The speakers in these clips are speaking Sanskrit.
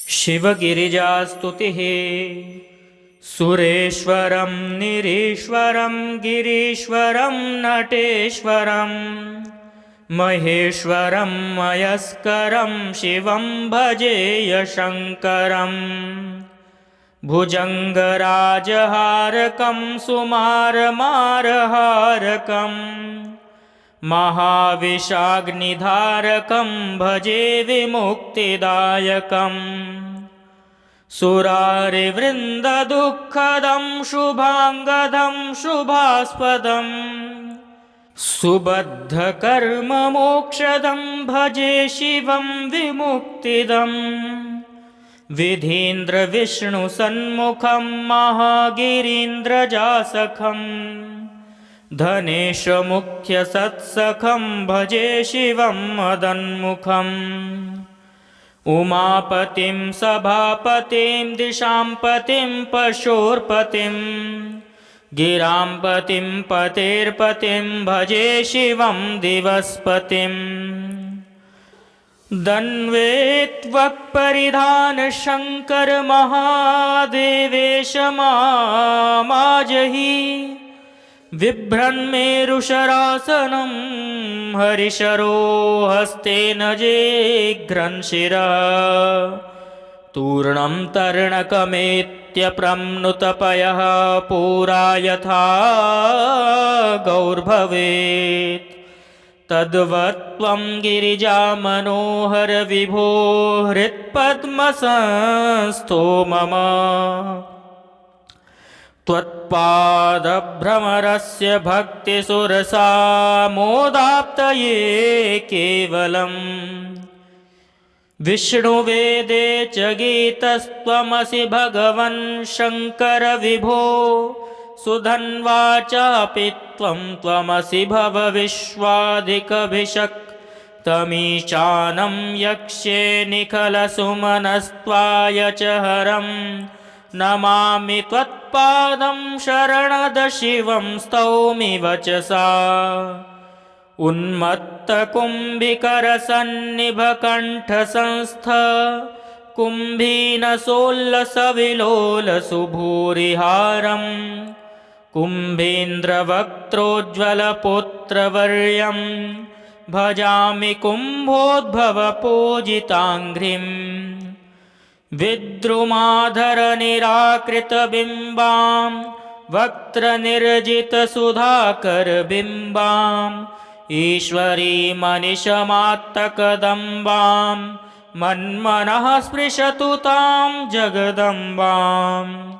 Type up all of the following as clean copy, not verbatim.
शिवगिरिजास्तुतिः। सुरेश्वरं निरीश्वरं गिरीश्वरं नटेश्वरं महेश्वरं मयस्करं शिवं भजेय शङ्करम्। भुजङ्गराजहारकं सुमारमारहारकम् महाविशाग्निधारकं भजे विमुक्तिदायकम्। सुरारिवृन्ददुःखदं शुभाङ्गदं शुभास्पदं सुबद्धकर्ममोक्षदं भजे शिवं विमुक्तिदम्। विधीन्द्रविष्णुसन्मुखं महागिरीन्द्रजासखं धनेशमुख्यसत्सखं भजे शिवं मदन्मुखम्। उमापतिं सभापतिं दिशांपतिं पशोर्पतिं गिरांपतिं पतेर्पतिं भजे शिवं दिवस्पतिम्। दन्वेत्वक्परिधान शङ्कर महादेवेश मामाजहि बिभ्रन्मेरुशरासनं हरिशरो हस्तेन जिघ्रन् शिरः। तूर्णं तर्णकमेत्यप्रम्नुतपयः पुरा यथा गौर्भवेत् तद्वत्त्वं गिरिजामनोहर विभो हृत्पद्मसंस्थो मम। त्वत्पादभ्रमरस्य भक्तिसुरसामोदाप्तये केवलम्। विष्णुवेदे च गीतस्त्वमसि भगवन् शङ्कर विभो। सुधन्वा चापि त्वमसि भवविश्वाधिकभिषक्तमीशानं यक्ष्ये निखलसुमनस्त्वाय च हरम्। नमामि त्वत्पादं शरणद शिवं स्तौमि वचसा। उन्मत्तकुम्भिकरसन्निभकण्ठसंस्थ कुम्भीनसोल्लसविलोलसुभूरिहारम्। कुम्भीन्द्रवक्त्रोज्ज्वलपुत्रवर्यं भजामि कुम्भोद्भवपूजिताङ्घ्रिम्। विद्रुमाधरनिराकृतबिम्बां वक्त्रनिर्जितसुधाकरबिम्बां ईश्वरीमनिशमात्तकदम्बां मन्मनः स्पृशतु तां जगदम्बाम्।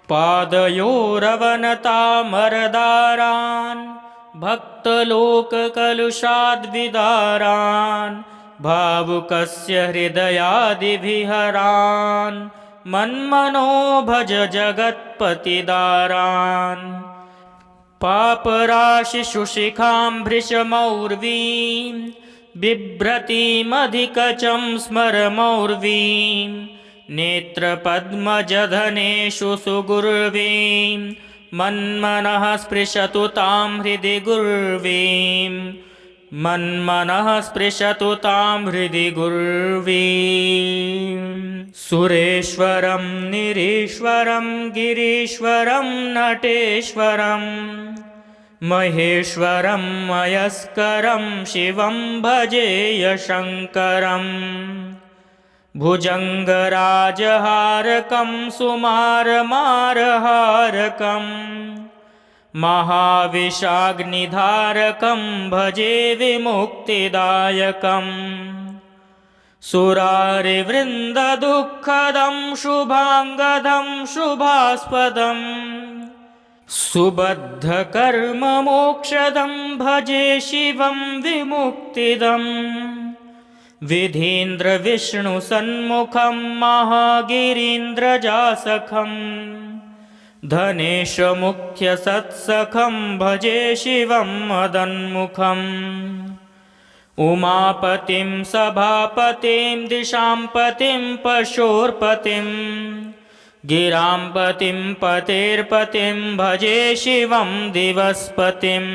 पादयोरवनतामरदारान् भक्तलोककलुषाद्विदारान् भावुकस्य हृदयादिभिहरान् मन्मनो भज जगत्पतिदारान्। पापराशिशुशिखां भृशमौर्वीं बिभ्रतीमधिकचं स्मरमौर्वीं नेत्रपद्मजधनेषु सुगुर्वीं मन्मनः स्पृशतु तां हृदि गुर्वीं। मन्मनः स्पृशतु तां हृदि गुर्वीं। सुरेश्वरं निरीश्वरं गिरीश्वरं नटेश्वरं महेश्वरं मयस्करं शिवं भजेय शङ्करम्। भुजङ्गराजहारकं सुमारमारहारकम् महाविशाग्निधारकं भजे विमुक्तिदायकम्। सुरारिवृन्ददुःखदं शुभाङ्गदं शुभास्पदं सुबद्धकर्ममोक्षदं भजे शिवं विमुक्तिदम्। विधीन्द्रविष्णुसन्मुखं महागिरीन्द्रजासखं धनेशमुख्यसत्सखं भजे शिवं मदन्मुखम्। उमापतिं सभापतिं दिशांपतिं पशोर्पतिं गिरांपतिं पतेर्पतिं भजे शिवं दिवस्पतिम्।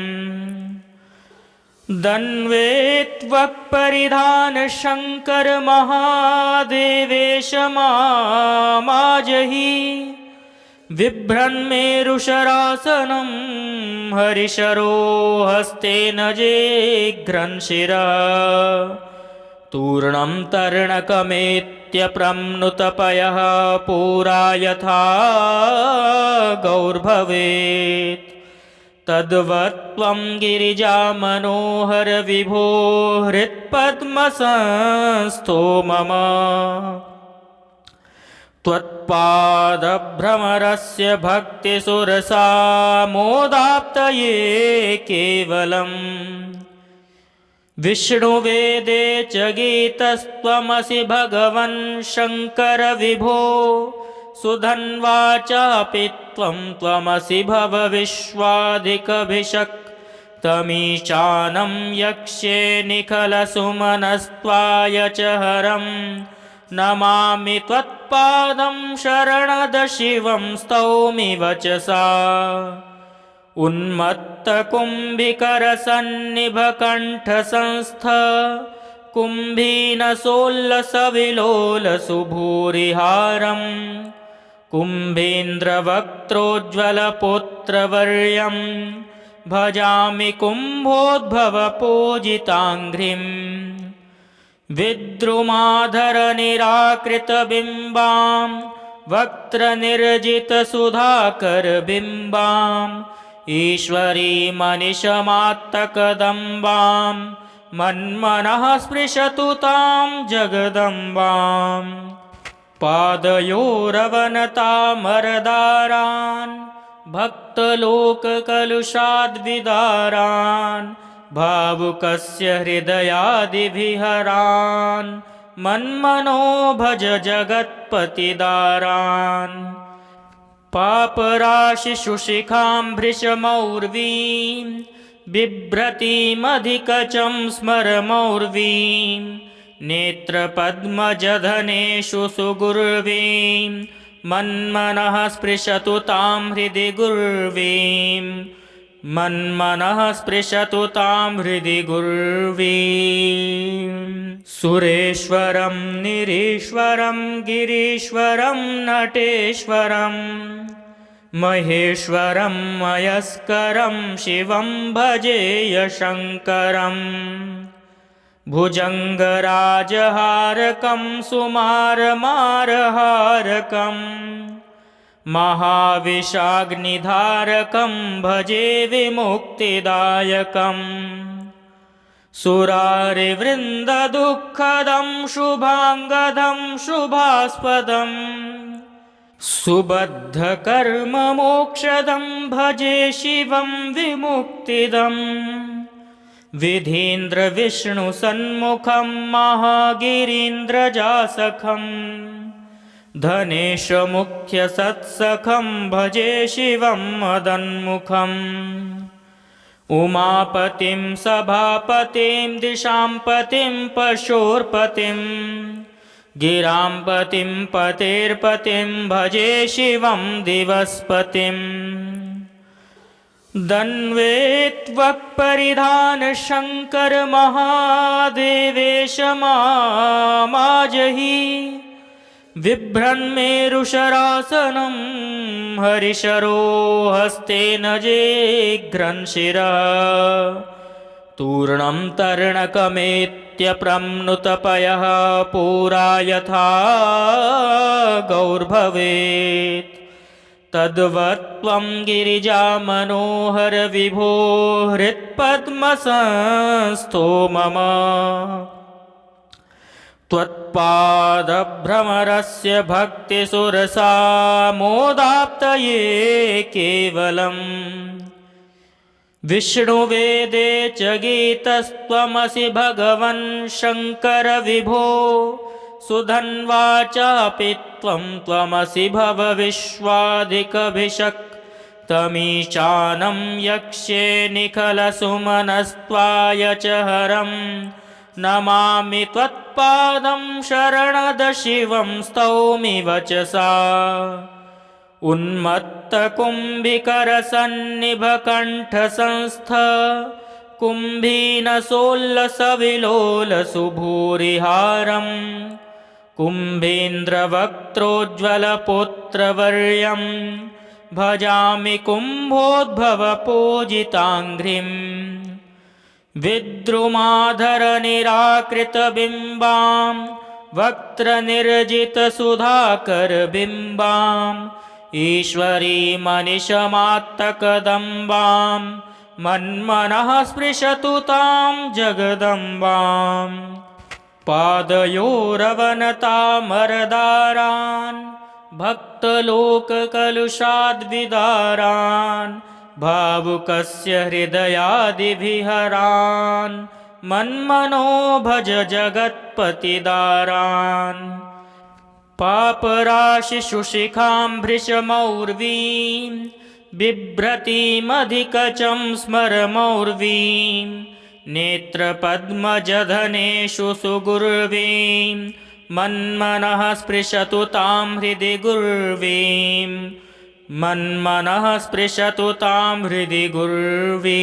दन्वेत्वक्परिधानशङ्कर महादेवेश मामाजहि बिभ्रन्मेरुशरासनं हरिशरो हस्तेन जिघ्रन्शिरः तूर्णं तर्णकमेत्यप्रम्नुतपयः पुरा यथा गौर्भवेत् तद्वत्त्वं गिरिजामनोहर विभो हृत्पद्मसंस्थो मम त्वत्पादभ्रमरस्य भक्तिसुरसामोदाप्तये केवलम् विष्णुवेदे च गीतस्त्वमसि भगवन् शङ्कर विभो सुधन्वाचापि त्वमसि भवविश्वाधिकभिषक्तमीशानं यक्ष्ये निखलसुमनस्त्वाय च हरं नमामि त्वत्पादं शरणद शिवं स्तौमि वचसा उन्मत्तकुम्भिकरसन्निभकण्ठसंस्थ कुम्भीनसोल्लसविलोलसुभूरिहारं कुम्भीन्द्रवक्त्रोज्ज्वलपुत्रवर्यं भजामि कुम्भोद्भवपूजिताङ्घ्रिं विद्रुमाधरनिराकृतबिम्बां वक्त्रनिर्जितसुधाकरबिम्बाम् ईश्वरीमनिशमात्तकदम्बां मन्मनः स्पृशतु तां जगदम्बां पादयोरवनतामरदारान् भक्तलोककलुषाद्विदारान् भावुकस्य हृदयादिभिहरान् मन्मनो भज जगत्पतिदारान् पापराशिशुशिखां भृशमौर्वीं बिभ्रतीमधिकचं स्मरमौर्वीं नेत्रपद्मजधनेषु सुगुर्वीं मन्मनः स्पृशतु तां हृदि गुर्वीं मन्मनः स्पृशतु तां हृदि गुर्वीं सुरेश्वरं निरीश्वरं गिरीश्वरं नटेश्वरं महेश्वरं मयस्करं शिवं भजेय शङ्करम् भुजङ्गराजहारकं सुमारमारहारकम् महाविशाग्निधारकं भजे विमुक्तिदायकम् सुरारिवृन्ददुःखदं शुभाङ्गदं शुभास्पदं सुबद्धकर्ममोक्षदं भजे शिवं विमुक्तिदम् विधीन्द्रविष्णुसन्मुखं महागिरीन्द्रजासखम् धनेशमुख्यसत्सखं भजे शिवं मदन्मुखम् उमापतिं सभापतिं दिशांपतिं पशोर्पतिं गिरांपतिं पतेर्पतिं भजे शिवं दिवस्पतिम् दन्वेत्वक्परिधानशङ्कर महादेवेश मामाजहि बिभ्रन्मेरुशरासनं हरिशरो हस्तेन जिघ्रन्शिरः तूर्णं तर्णकमेत्यप्रम्नुतपयः पुरा यथा गौर्भवेत् तद्वत्त्वं गिरिजामनोहर विभो हृत्पद्मसंस्थो मम त्वत्पादभ्रमरस्य भक्तिसुरसामोदाप्तये केवलम् विष्णुवेदे च गीतस्त्वमसि भगवन् शङ्कर विभो सुधन्वाचापि त्वमसि भवविश्वाधिकभिषक्तमीशानं यक्ष्ये निखलसुमनस्त्वाय च हरं नमामि त्वत्पादं शरणद शिवं स्तौमि वचसा उन्मत्तकुम्भिकरसन्निभकण्ठसंस्थ कुम्भीनसोल्लसविलोलसुभूरिहारम् कुम्भीन्द्रवक्त्रोज्ज्वलपुत्रवर्यं भजामि कुम्भोद्भवपूजिताङ्घ्रिम् विद्रुमाधरनिराकृतबिम्बां वक्त्रनिर्जितसुधाकरबिम्बाम् ईश्वरीमनिशमात्तकदम्बां मन्मनः स्पृशतु तां जगदम्बाम् पादयोरवनतामरदारान् भक्तलोककलुषाद्विदारान् भावुकस्य हृदयादिविहरान् मन्मनो भज जगत्पतिदारान् पापराशिशुशिखां भृशमौर्वीं बिभ्रतीमधिकचं स्मरमौर्वीं नेत्रपद्मजधनेषु सुगुर्वीं मन्मनः स्पृशतु तां हृदि गुर्वीं मन्मनः स्पृशतु तां हृदि गुर्वीं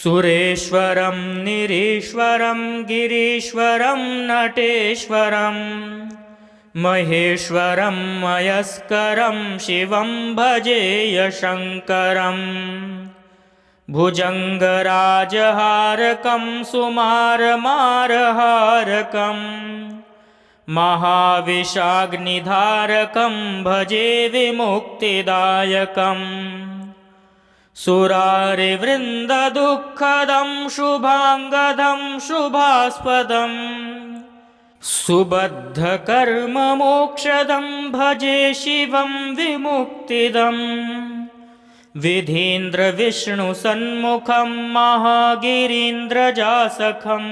सुरेश्वरं निरीश्वरं गिरीश्वरं नटेश्वरं महेश्वरं मयस्करं शिवं भजेय शङ्करम् भुजङ्गराजहारकं सुमारमारहारकं महाविशाग्निधारकं भजे विमुक्तिदायकम् सुरारिवृन्ददुःखदं शुभाङ्गदं शुभास्पदम् सुबद्धकर्ममोक्षदं भजे शिवं विमुक्तिदम् विधीन्द्रविष्णुसन्मुखं महागिरीन्द्रजासखं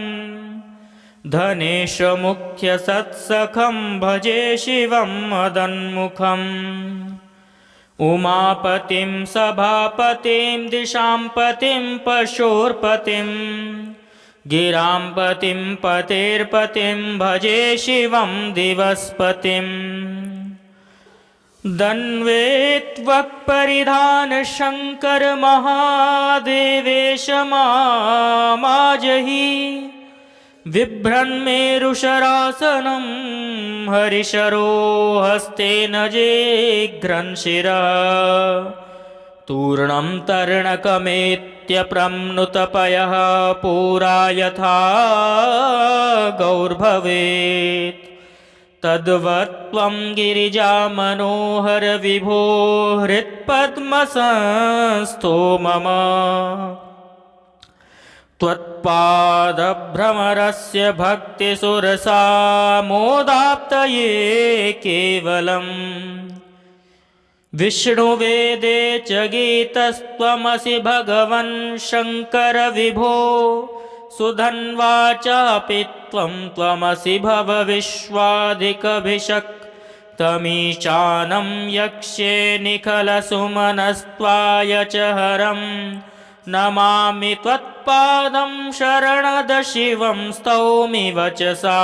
धनेशमुख्यसत्सखं भजे शिवं मदन्मुखम् उमापतिं सभापतिं दिशांपतिं पशोर्पतिं गिरांपतिं पतेर्पतिं भजे शिवं दिवस्पतिम् दन्वेत्वक्परिधानशङ्कर महादेवेश माजहि बिभ्रन्मेरुशरासनं हरिशरो हस्तेन जेघ्रन् शिरः तूर्णं तर्णकमेत्यप्रम्नुतपयः पुरा यथा गौर्भवेत् तद्वत्त्वं गिरिजामनोहर विभो हृत्पद्मसंस्थो मम त्वत्पादभ्रमरस्य भक्तिसुरसामोदाप्तये केवलम् विष्णुवेदे च गीतस्त्वमसि भगवन् शङ्कर विभो सुधन्वा चापि त्वमसि भवविश्वाधिकभिषक् तमीशानं यक्ष्ये निखलसुमनस्त्वाय च हरं नमामि त्वत्पादं शरणद शिवं स्तौमि वचसा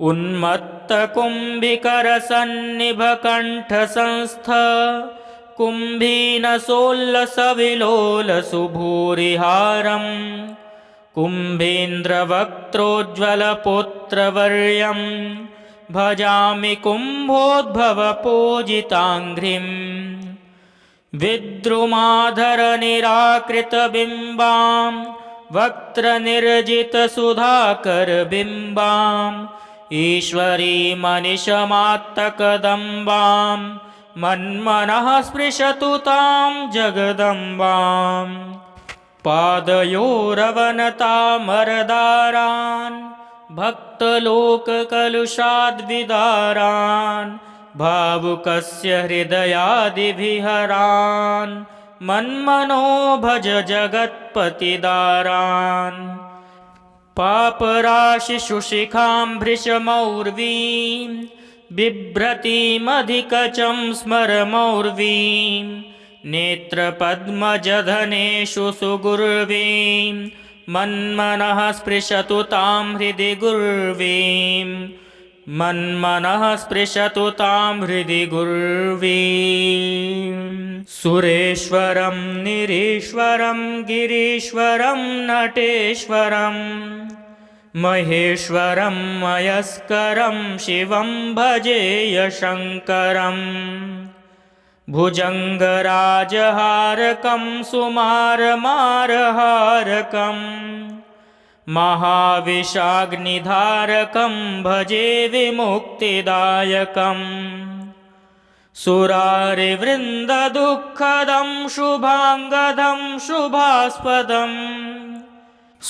उन्मत्तकुम्भिकरसन्निभकण्ठसंस्थ कुम्भीनसोल्लसविलोलसुभूरिहारम् कुम्भीन्द्रवक्त्रोज्ज्वलपुत्रवर्यं भजामि कुम्भोद्भवपूजिताङ्घ्रिम् विद्रुमाधरनिराकृतबिम्बां वक्त्रनिर्जितसुधाकरबिम्बाम् ईश्वरीमनिशमात्तकदम्बां मन्मनः स्पृशतु तां जगदम्बाम् पादयोरवनतामरदारान् भक्तलोककलुषाद्विदारान् भावुकस्य हृदयादिविहरान् मन्मनो भज जगत्पतिदारान् पापराशिशुशिखां भृशमौर्वीं बिभ्रतीमधिकचं स्मरमौर्वीं नेत्रपद्मजधनेषु सुगुर्वीं मन्मनः स्पृशतु तां हृदि गुर्वीं मन्मनः स्पृशतु तां हृदि गुर्वीं सुरेश्वरं निरीश्वरं गिरीश्वरं नटेश्वरं महेश्वरं मयस्करं शिवं भजेय शङ्करम् भुजङ्गराजहारकं सुमारमारहारकम् महाविशाग्निधारकं भजे विमुक्तिदायकम् सुरारिवृन्ददुःखदं शुभाङ्गदं शुभास्पदम्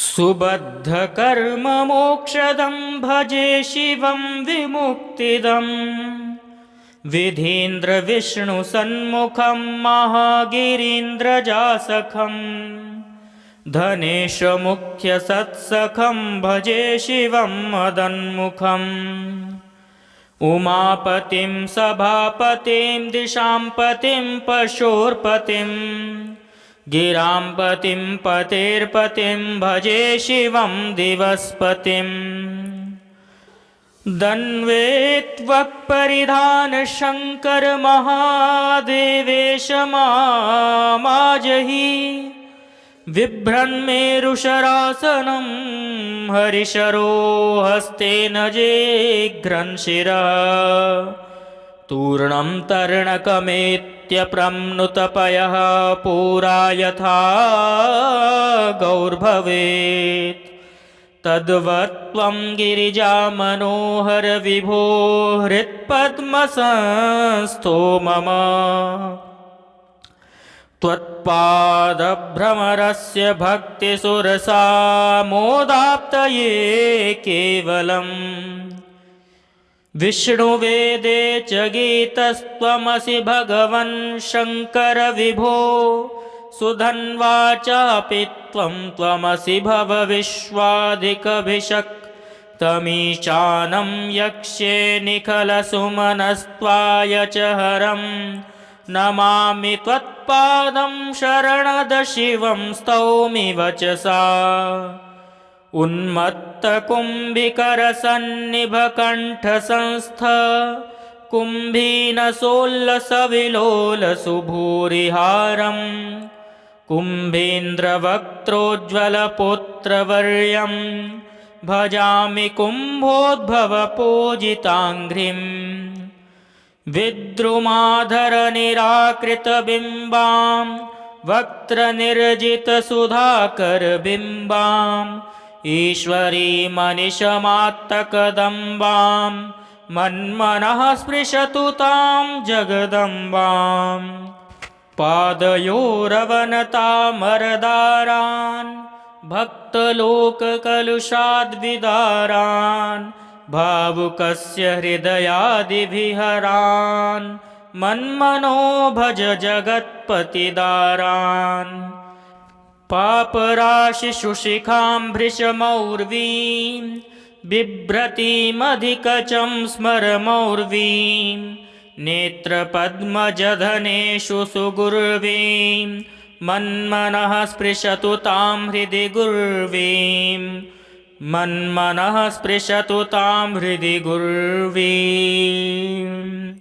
सुबद्धकर्ममोक्षदं भजे शिवं विमुक्तिदम् विधीन्द्रविष्णुसन्मुखं महागिरीन्द्रजासखम् धनेशमुख्यसत्सखं भजे शिवं मदन्मुखम् उमापतिं सभापतिं दिशांपतिं पशोर्पतिं गिरांपतिं पतेर्पतिं भजे शिवं दिवस्पतिम् दन्वेत्वक्परिधान शङ्कर महादेवेश माजहि बिभ्रन्मेरुशरासनं हरिशरो हस्तेन जिघ्रन् शिरः तूर्णं तर्णकमेत्यप्रम्नुतपयः पुरा यथा गौर्भवेत् तद्वत्त्वं गिरिजामनोहर विभो हृत्पद्मसंस्थो मम त्वत्पादभ्रमरस्य भक्तिसुरसामोदाप्तये केवलम् विष्णुवेदे च गीतस्त्वमसि भगवन् शङ्कर विभो सुधन्वा चापि त्वमसि भवविश्वाधिकभिषक्तमीशानं यक्ष्ये निखलसुमनस्त्वाय च हरं नमामि त्वत्पादं शरणद शिवं स्तौमि वचसा उन्मत्तकुम्भिकरसन्निभकण्ठसंस्थ कुम्भीनसोल्लसविलोलसुभूरिहारम् कुम्भीन्द्रवक्त्रोज्ज्वलपुत्रवर्यं भजामि कुम्भोद्भवपूजिताङ्घ्रिम् विद्रुमाधरनिराकृतबिम्बां वक्त्रनिर्जितसुधाकरबिम्बाम् ईश्वरीमनिशमात्तकदम्बां मन्मनः स्पृशतु तां जगदम्बाम् पादयोरवनतामरदारान् भक्तलोककलुषाद्विदारान् भावुकस्य हृदयादिभिहरान् मन्मनो भज जगत्पतिदारान् पापराशिशुशिखां भृशमौर्वीं बिभ्रतीमधिकचं स्मरमौर्वीं नेत्रपद्मजधनेषु सुगुर्वीं मन्मनः स्पृशतु तां हृदि गुर्वीं मन्मनः स्पृशतु तां हृदि गुर्वीं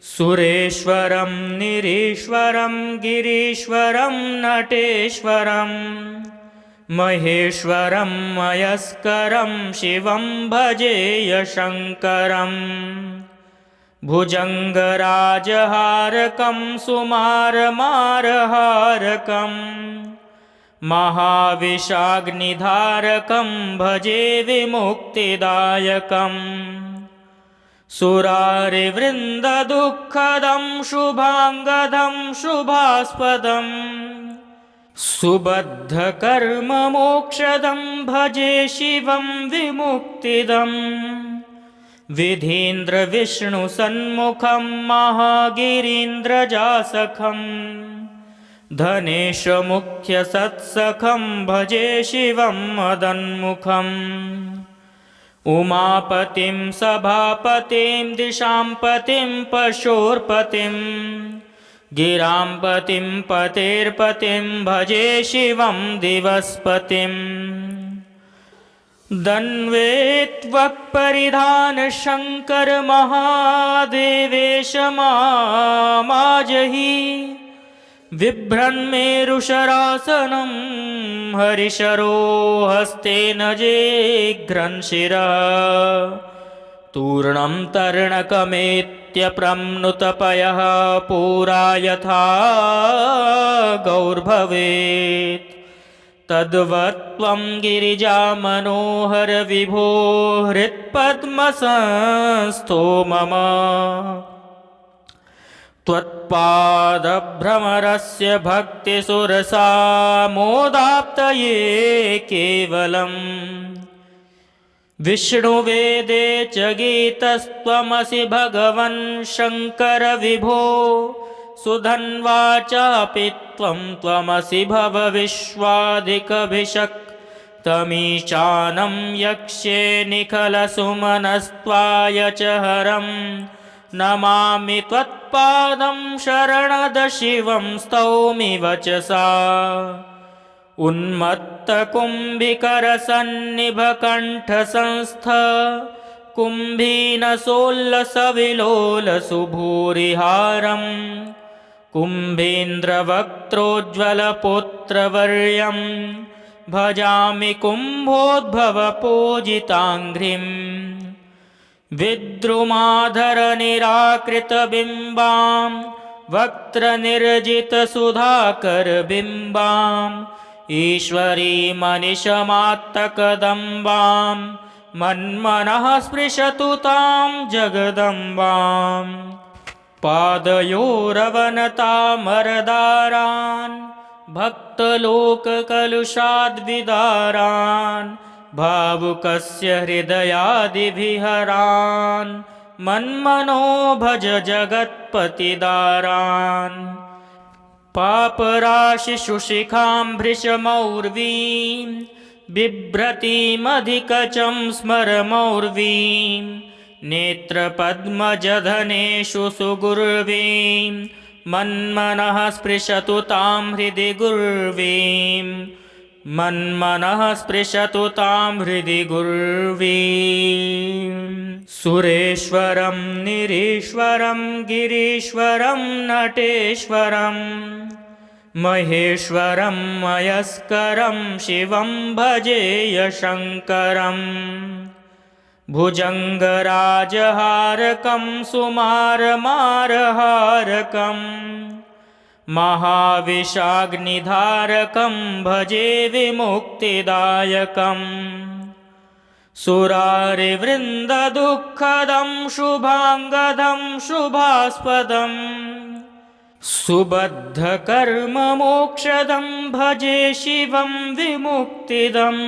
सुरेश्वरं निरीश्वरं गिरीश्वरं नटेश्वरं महेश्वरं मयस्करं शिवं भजेय शङ्करम् भुजङ्गराजहारकं सुमारमारहारकम् महाविशाग्निधारकं भजे विमुक्तिदायकम् सुरारिवृन्ददुःखदं शुभाङ्गदं शुभास्पदम् सुबद्धकर्ममोक्षदं भजे शिवं विमुक्तिदम् विधीन्द्रविष्णुसन्मुखं महागिरीन्द्रजासखम् धनेशमुख्यसत्सखं भजे शिवं मदन्मुखम् उमापतिं सभापतिं दिशांपतिं पशोर्पतिं गिरांपतिं पतेर्पतिं भजे शिवं दिवस्पतिम् दन्वेत्वक्परिधानशङ्कर महादेवेश मामाजहि बिभ्रन्मेरुशरासनं हरिशरो हस्तेन जेघ्रन् शिरः तूर्णं तर्णकमेत्यप्रम्नुतपयः पुरा यथा गौर्भवेत् तद्वत्त्वं गिरिजामनोहर विभो हृत्पद्मसंस्थो मम त्वत्पादभ्रमरस्य भक्तिसुरसामोदाप्तये केवलम् विष्णुवेदे च गीतस्त्वमसि भगवन् शङ्कर विभो सुधन्वाचापि त्वमसि भवविश्वाधिकभिषक्तमीशानं यक्ष्ये निखलसुमनस्त्वाय च हरं नमामि त्वत्पादं शरणद शिवं स्तौमि वचसा उन्मत्तकुम्भिकरसन्निभकण्ठसंस्थ कुम्भीनसोल्लसविलोलसुभूरिहारं कुम्भीन्द्रवक्त्रोज्ज्वलपुत्रवर्यं भजामि कुम्भोद्भवपूजिताङ्घ्रिं विद्रुमाधरनिराकृतबिम्बां वक्त्रनिर्जितसुधाकरबिम्बाम् ईश्वरीमनिशमात्तकदम्बां मन्मनः स्पृशतु तां जगदम्बां पादयोरवनतामरदारान् भक्तलोककलुषाद्विदारान् भावुकस्य हृदयादिविहरान् मन्मनो भज जगत्पतिदारान् पापराशिशुशिखां भृशमौर्वीं बिभ्रतीमधिकचं स्मरमौर्वीं नेत्रपद्मजधनेषु सुगुर्वीं मन्मनः स्पृशतु तां हृदि गुर्वीं मन्मनः स्पृशतु तां हृदि गुर्वीं सुरेश्वरं निरीश्वरं गिरीश्वरं नटेश्वरं महेश्वरं मयस्करं शिवं भजेय शङ्करं भुजङ्गराजहारकं सुमारमारहारकं महाविशाग्निधारकं भजे विमुक्तिदायकम् सुरारिवृन्ददुःखदं शुभाङ्गदं शुभास्पदं सुबद्धकर्ममोक्षदं भजे शिवं विमुक्तिदम्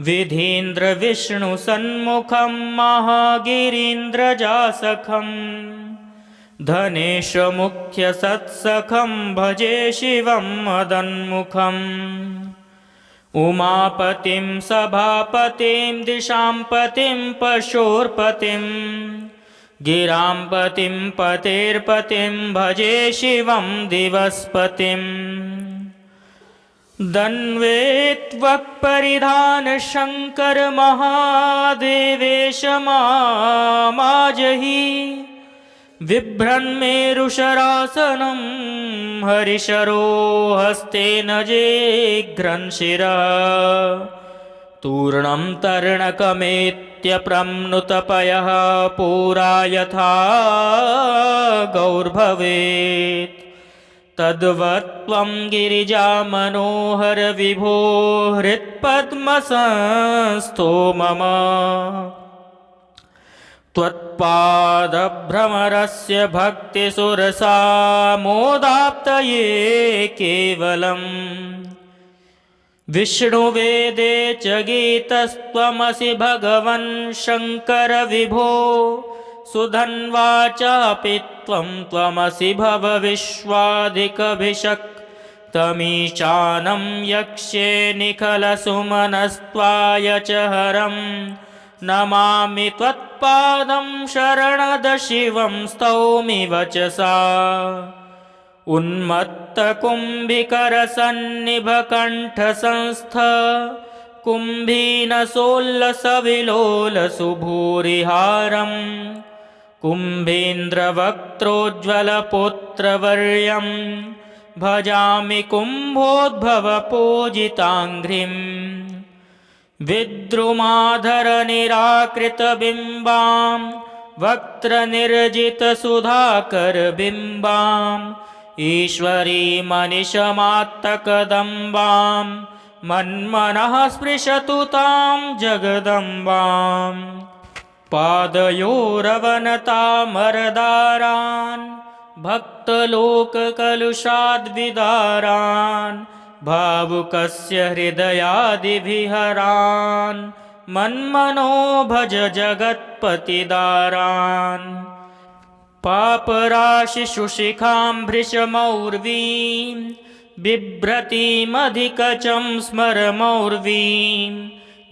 विधीन्द्रविष्णुसन्मुखं महागिरीन्द्रजासखं धनेशमुख्यसत्सखं भजे शिवं मदन्मुखम् उमापतिं सभापतिं दिशांपतिं पशोर्पतिं गिरांपतिं पतेर्पतिं भजे शिवं दिवस्पतिम् दन्वेत्वक्परिधानशङ्कर महादेवेश मामाजहि बिभ्रन्मेरुशरासनं हरिशरो हस्तेन जेघ्रन् शिरः तूर्णं तर्णकमेत्यप्रम्नुतपयः पुरा यथा गौर्भवेत् तद्वत्त्वं गिरिजामनोहर विभो हृत्पद्मसंस्थो मम त्वत्पादभ्रमरस्य भक्तिसुरसामोदाप्तये केवलम् विष्णुवेदे च गीतस्त्वमसि भगवन् शङ्कर विभो सुधन्वाचापि त्वमसि भवविश्वाधिकभिषक्तमीशानं यक्ष्ये निखलसुमनस्त्वाय च हरं नमामि त्वत्पादं शरणद शिवं स्तौमि वचसा उन्मत्तकुम्भिकरसन्निभकण्ठसंस्थ कुम्भीनसोल्लसविलोलसुभूरिहारं कुम्भीन्द्रवक्त्रोज्ज्वलपुत्रवर्यं भजामि कुम्भोद्भवपूजिताङ्घ्रिम् विद्रुमाधरनिराकृतबिम्बां वक्त्रनिर्जितसुधाकरबिम्बाम् ईश्वरीमनिशमात्तकदम्बां मन्मनः स्पृशतु तां जगदम्बां पादयोरवनतामरदारान् भक्तलोककलुषाद्विदारान् भावुकस्य हृदयादिविहरान् मन्मनो भज जगत्पतिदारान् पापराशिशुशिखां भृशमौर्वीं बिभ्रतीमधिकचं स्मरमौर्वीं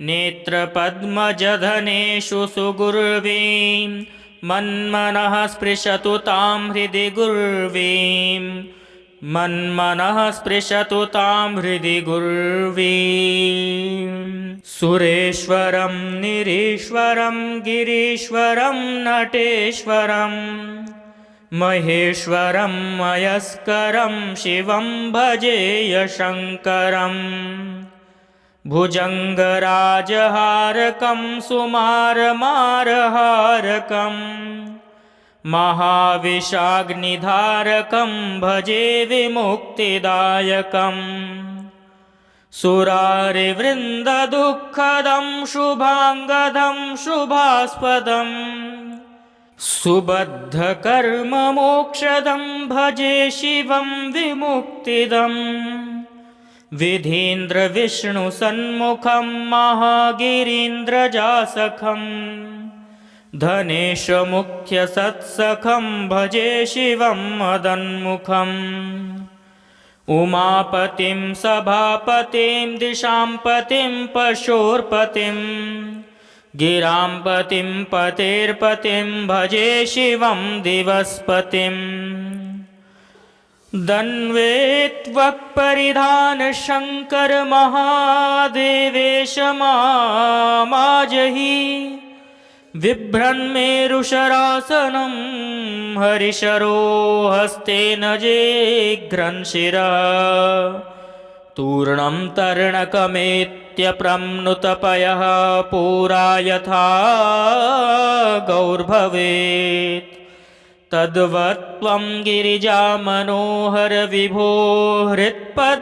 नेत्रपद्मजधनेषु सुगुर्वीं मन्मनः स्पृशतु तां हृदि गुर्वीं मन्मनः स्पृशतु तां हृदि गुर्वीं सुरेश्वरं निरीश्वरं गिरीश्वरं नटेश्वरं महेश्वरं मयस्करं शिवं भजेय शङ्करं भुजङ्गराजहारकं सुमारमारहारकं महाविशाग्निधारकं भजे विमुक्तिदायकम् सुरारिवृन्ददुःखदं शुभाङ्गदं शुभास्पदं सुबद्धकर्ममोक्षदं भजे शिवं विमुक्तिदं विधीन्द्रविष्णुसन्मुखं महागिरीन्द्रजासखं धनेशमुख्यसत्सखं भजे शिवं मदन्मुखम् उमापतिं सभापतिं दिशांपतिं पशोर्पतिं गिरांपतिं पतेर्पतिं भजे शिवं दिवस्पतिं दन्वेत्वक्परिधान शङ्कर महादेवेश माजहि बिभ्रन्मेरुशरासनं हरिशरो हस्तेन जिघ्रन् शिरः तूर्णं तर्णकमेत्यप्रम्नुतपयः पुरा यथा गौर्भवेत् तद्वत्त्वं गिरिजामनोहर विभो हृत्पद्मसंस्थो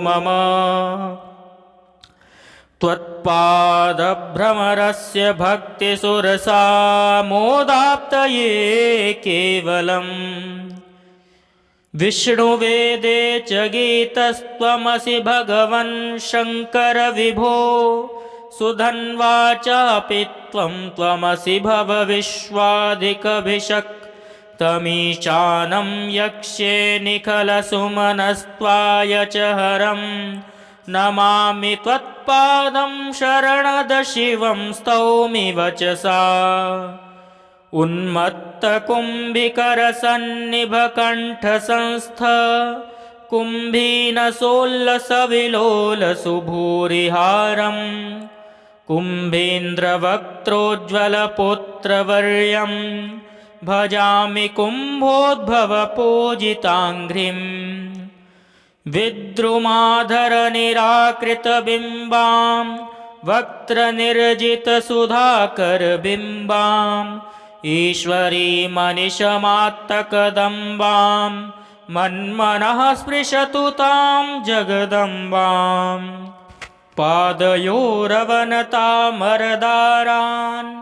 मम त्वत्पादभ्रमरस्य भक्तिसुरसा मोदाप्तये केवलम् विष्णुवेदे च गीतस्त्वमसि भगवन् शङ्कर विभो सुधन्वा चापि त्वमसि भवविश्वाधिकभिषक् तमीशानं यक्ष्ये निखलसुमनस्त्वाय च हरम् नमामि त्वत्पादं शरणद शिवं स्तौमि वचसा उन्मत्तकुम्भिकरसन्निभकण्ठसंस्थ कुम्भीनसोल्लसविलोलसुभूरिहारं कुम्भीन्द्रवक्त्रोज्ज्वलपुत्रवर्यं भजामि कुम्भोद्भवपूजिताङ्घ्रिम् विद्रुमाधरनिराकृतबिम्बां वक्त्रनिर्जितसुधाकरबिम्बाम् ईश्वरीमनिशमात्तकदम्बां मन्मनः स्पृशतु तां जगदम्बां पादयोरवनतामरदारान्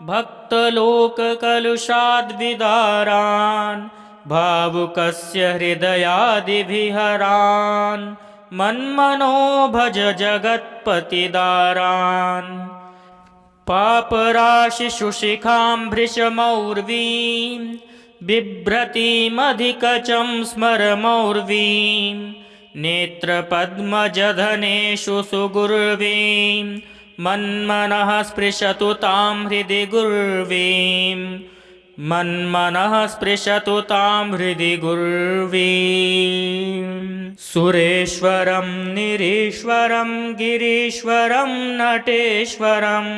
भक्तलोककलुषाद्विदारान् भावुकस्य हृदयादिविहरान् मन्मनो भज जगत्पतिदारान् पापराशिशुशिखां भृशमौर्वीं बिभ्रतीमधिकचं स्मरमौर्वीं नेत्रपद्मजधनेषु सुगुर्वीं मन्मनः स्पृशतु तां हृदि गुर्वीं मन्मनः स्पृशतु तां हृदि गुर्वीं सुरेश्वरं निरीश्वरं गिरीश्वरं नटेश्वरं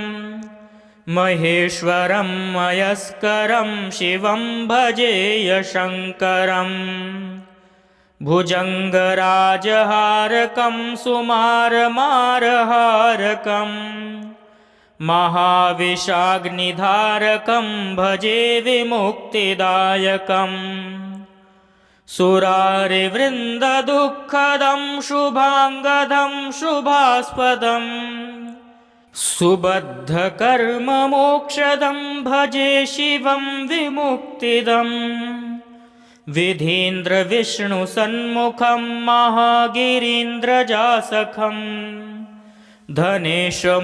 महेश्वरं मयस्करं शिवं भजेय शङ्करम् भुजङ्गराजहारकं सुमारमारहारकम् महाविशाग्निधारकं भजे विमुक्तिदायकम् सुरारिवृन्ददुःखदं शुभाङ्गदं शुभास्पदम् सुबद्धकर्ममोक्षदं भजे शिवं विमुक्तिदम् विधीन्द्रविष्णुसन्मुखं महागिरीन्द्रजासखम् धनेशमुख्यसत्सखं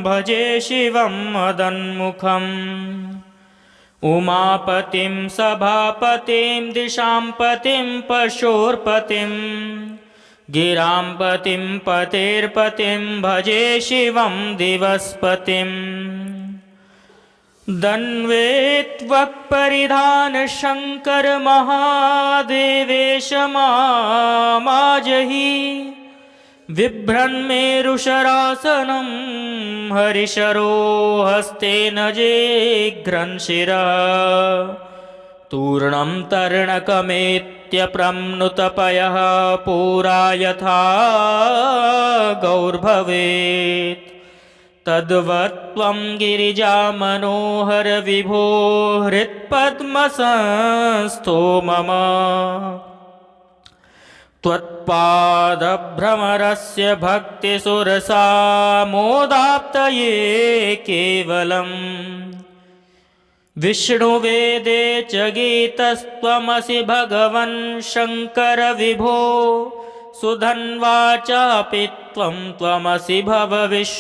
भजे शिवं मदन्मुखम् उमापतिं सभापतिं दिशांपतिं पशोर्पतिं गिरांपतिं पतेर्पतिं भजे शिवं दिवस्पतिम् दन्वेत्वक्परिधान शङ्कर महादेवेश माजहि बिभ्रन्मेरुशरासनं हरिशरो हस्तेन जिघ्रन् शिरः तूर्णं तर्णकमेत्यप्रम्नुतपयः पुरा यथा गौर्भवेत् तद्वत्त्वं गिरिजामनोहर विभो हृत्पद्मसंस्थो मम त्वत्पादभ्रमरस्य भक्तिसुरसामोदाप्तये केवलम् विष्णुवेदे च गीतस्त्वमसि भगवन् शङ्कर विभो सुधन्वाचापि त्वमसि भवविश्वाधिकभिषक्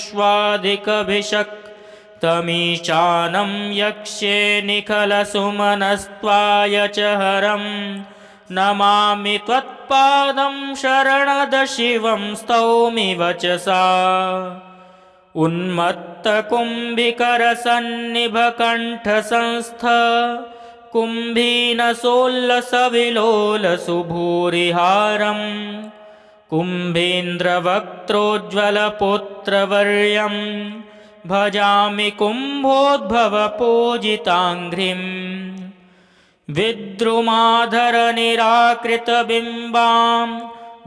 तमीशानं यक्ष्ये निखलसुमनस्त्वाय च हरं नमामि त्वत्पादं शरणद शिवं स्तौमि वचसा उन्मत्तकुम्भिकरसन्निभकण्ठसंस्थ कुम्भीनसोल्लसविलोलसुभूरिहारम् कुम्भीन्द्रवक्त्रोज्ज्वलपुत्रवर्यं भजामि कुम्भोद्भवपूजिताङ्घ्रिं विद्रुमाधरनिराकृतबिम्बां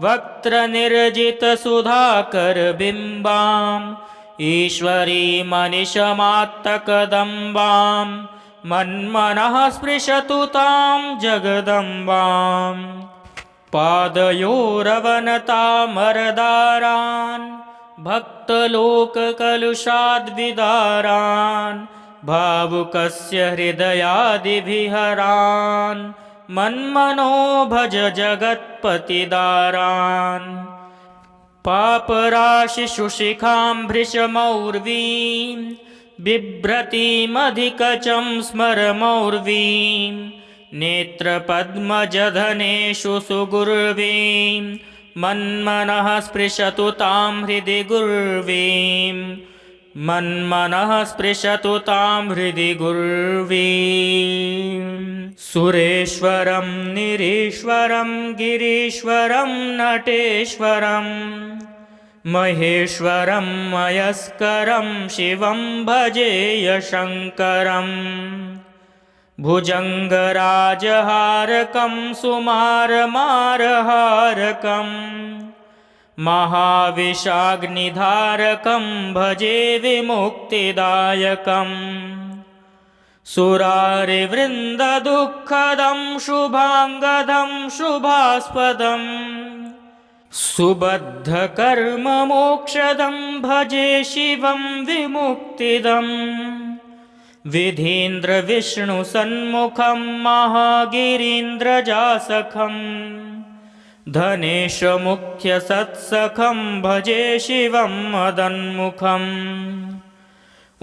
वक्त्रनिर्जितसुधाकरबिम्बां ईश्वरीमनिशमात्तकदम्बां मन्मनः स्पृशतु तां जगदम्बाम् पादयोरवनतामरदारान् भक्तलोककलुषाद्विदारान् भावुकस्य हृदयादिभिहरान् मन्मनो भज जगत्पतिदारान् पापराशिशुशिखां भृशमौर्वीं बिभ्रतीमधिकचं स्मरमौर्वीं नेत्रपद्मजधनेषु सुगुर्वीं मन्मनः स्पृशतु तां हृदि गुर्वीं मन्मनः स्पृशतु तां हृदि गुर्वीं सुरेश्वरं निरीश्वरं गिरीश्वरं नटेश्वरं महेश्वरं मयस्करं शिवं भजेय शङ्करम् भुजङ्गराजहारकं सुमारमारहारकं महाविशाग्निधारकं भजे विमुक्तिदायकम् सुरारिवृन्ददुःखदं शुभाङ्गदं शुभास्पदम् सुबद्धकर्ममोक्षदं भजे शिवं विमुक्तिदम् विधीन्द्रविष्णुसन्मुखं महागिरीन्द्रजासखं धनेशमुख्यसत्सखं भजे शिवं मदन्मुखम्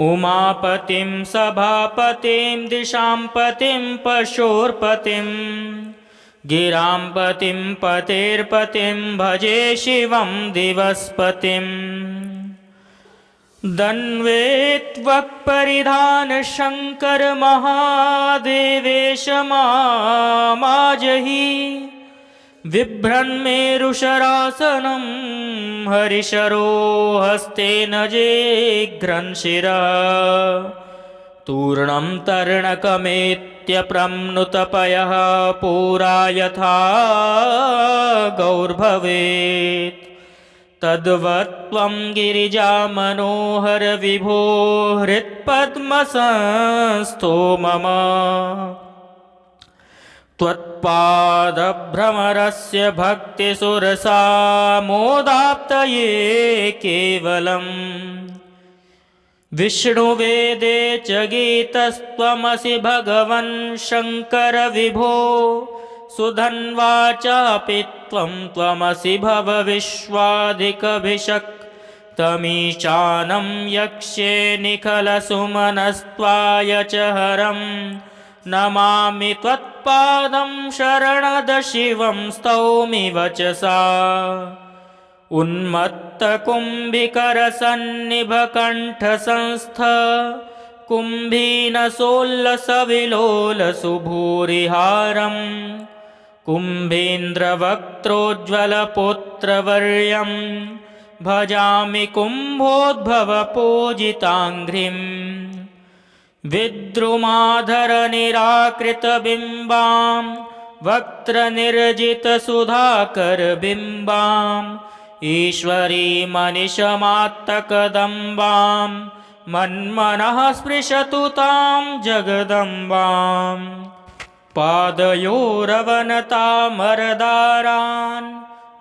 उमापतिं सभापतिं दिशांपतिं पशोर्पतिं गिरांपतिं पतेर्पतिं भजे शिवं दिवस्पतिम् दन्वेत्वक्परिधानशङ्कर महादेवेश मामाजहि बिभ्रन्मेरुशरासनं हरिशरो हस्तेन जेघ्रन् शिरः तूर्णं तर्णकमेत्यप्रम्नुतपयः पुरा यथा गौर्भवेत् तद्वत्त्वं गिरिजामनोहर विभो हृत्पद्मसंस्थो मम त्वत्पादभ्रमरस्य भक्तिसुरसामोदाप्तये केवलम् विष्णुवेदे च गीतस्त्वमसि भगवन् शङ्कर विभो सुधन्वाचापि त्वमसि भवविश्वाधिकभिषक्तमीशानं यक्ष्ये निखलसुमनस्त्वाय च हरं नमामि त्वत्पादं शरणदशिवं स्तौमि वचसा उन्मत्तकुम्भिकरसन्निभकण्ठसंस्थ कुम्भीनसोल्लसविलोलसुभूरिहारं कुम्भीन्द्रवक्त्रोज्ज्वलपुत्रवर्यं भजामि कुम्भोद्भवपूजिताङ्घ्रिम् विद्रुमाधरनिराकृतबिम्बां वक्त्रनिर्जितसुधाकरबिम्बाम् ईश्वरीमनिशमात्तकदम्बां मन्मनः स्पृशतु तां जगदम्बां पादयोरवनतामरदारान्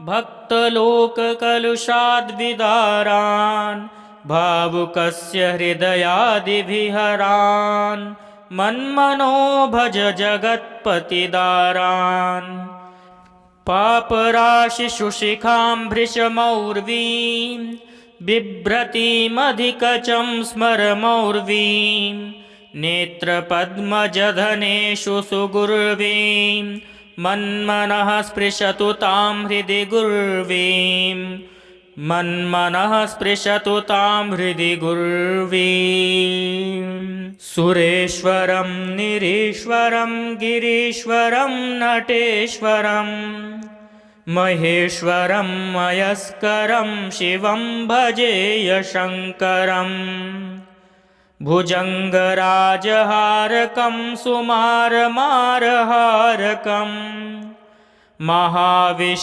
भक्तलोककलुषाद्विदारान् भावुकस्य हृदयादिविहरान् मन्मनो भज जगत्पतिदारान् पापराशिशुशिखां भृशमौर्वीं बिभ्रतीमधिकचं स्मरमौर्वीं नेत्रपद्मजधनेषु सुगुर्वीं मन्मनः स्पृशतु तां हृदि गुर्वीं मन्मनः स्पृशतु तां हृदि गुर्वीं सुरेश्वरं निरीश्वरं गिरीश्वरं नटेश्वरं महेश्वरं मयस्करं शिवं भजेय शङ्करम् भुजङ्गराजहारकं सुमारमारहारकम् महाविशाग्निधारकं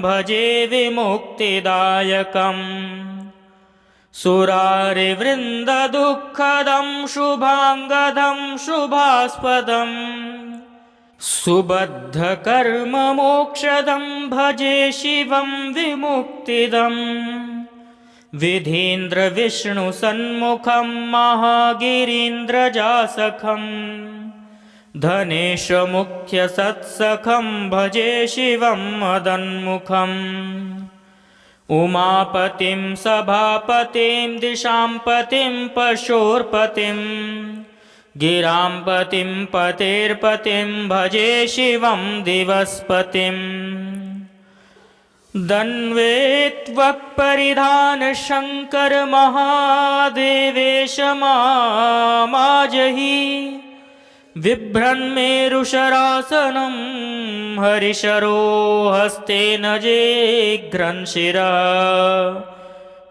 भजे विमुक्तिदायकम् सुरारिवृन्ददुःखदं शुभाङ्गदं शुभास्पदं सुबद्धकर्ममोक्षदं भजे शिवं विमुक्तिदम् विधीन्द्रविष्णुसन्मुखं महागिरीन्द्रजासखम् धनेशमुख्यसत्सखं भजे शिवं मदन्मुखम् उमापतिं सभापतिं दिशांपतिं पशोर्पतिं गिरांपतिं पतेर्पतिं भजे शिवं दिवस्पतिम् दन्वेत्वक्परिधानशङ्कर महादेवेश मामाजहि बिभ्रन्मेरुशरासनं हरिशरो हस्तेन जेघ्रन् शिरः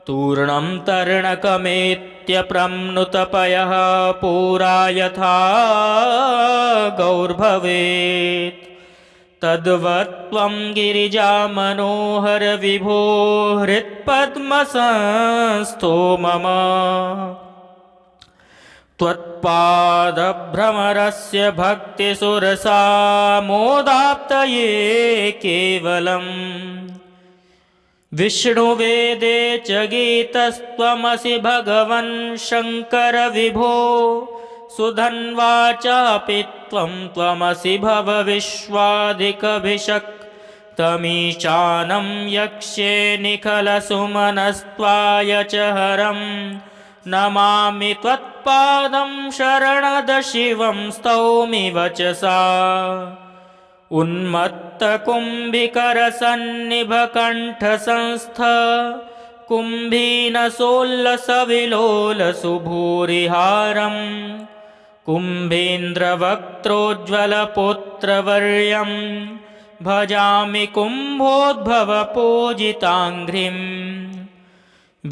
तूर्णं तर्णकमेत्यप्रम्नुतपयः पुरा यथा गौर्भवेत् तद्वत्त्वं गिरिजामनोहर विभो हृत्पद्मसंस्थो मम त्वत्पादभ्रमरस्य भक्तिसुरसामोदाप्तये केवलम् विष्णुवेदे च गीतस्त्वमसि भगवन् शङ्कर विभो सुधन्वाचापि त्वमसि भवविश्वाधिकभिषक्तमीशानं यक्ष्ये निखलसुमनस्त्वाय च हरं नमामि त्वत्पादं शरणदशिवं स्तौमि वचसा उन्मत्तकुम्भिकरसन्निभकण्ठसंस्थ कुम्भीनसोल्लसविलोलसुभूरिहारम् कुम्भीन्द्रवक्त्रोज्ज्वलपुत्रवर्यं भजामि कुम्भोद्भवपूजिताङ्घ्रिम्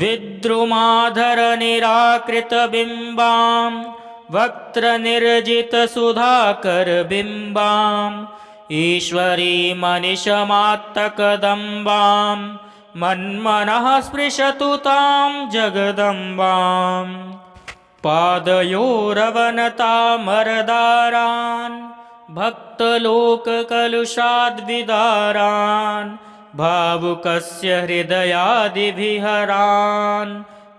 विद्रुमाधरनिराकृतबिम्बां वक्त्रनिर्जितसुधाकरबिम्बाम् ईश्वरीमनिशमात्तकदम्बां मन्मनः स्पृशतु तां जगदम्बां पादयोरवनतामरदारान् भक्तलोककलुषाद्विदारान् भावुकस्य हृदयादिविहरान्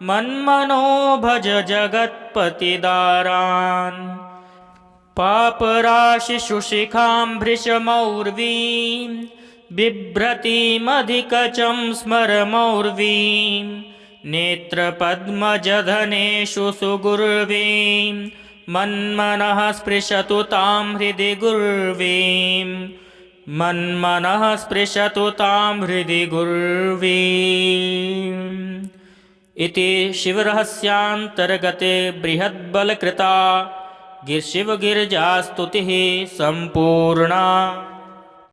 मन्मनो भज जगत्पतिदारान् पापराशिशुशिखां भृशमौर्वीं बिभ्रतीमधिकचं स्मरमौर्वीं नेत्रपद्मजधनेषु सुगुर्वीं मन्मनः स्पृशतु तां हृदि गुर्वीं मन्मनः स्पृशतु तां हृदि गुर्वीम् इति शिवरहस्यान्तर्गते बृहद्बलकृता शिवगिरिजास्तुतिः सम्पूर्णा।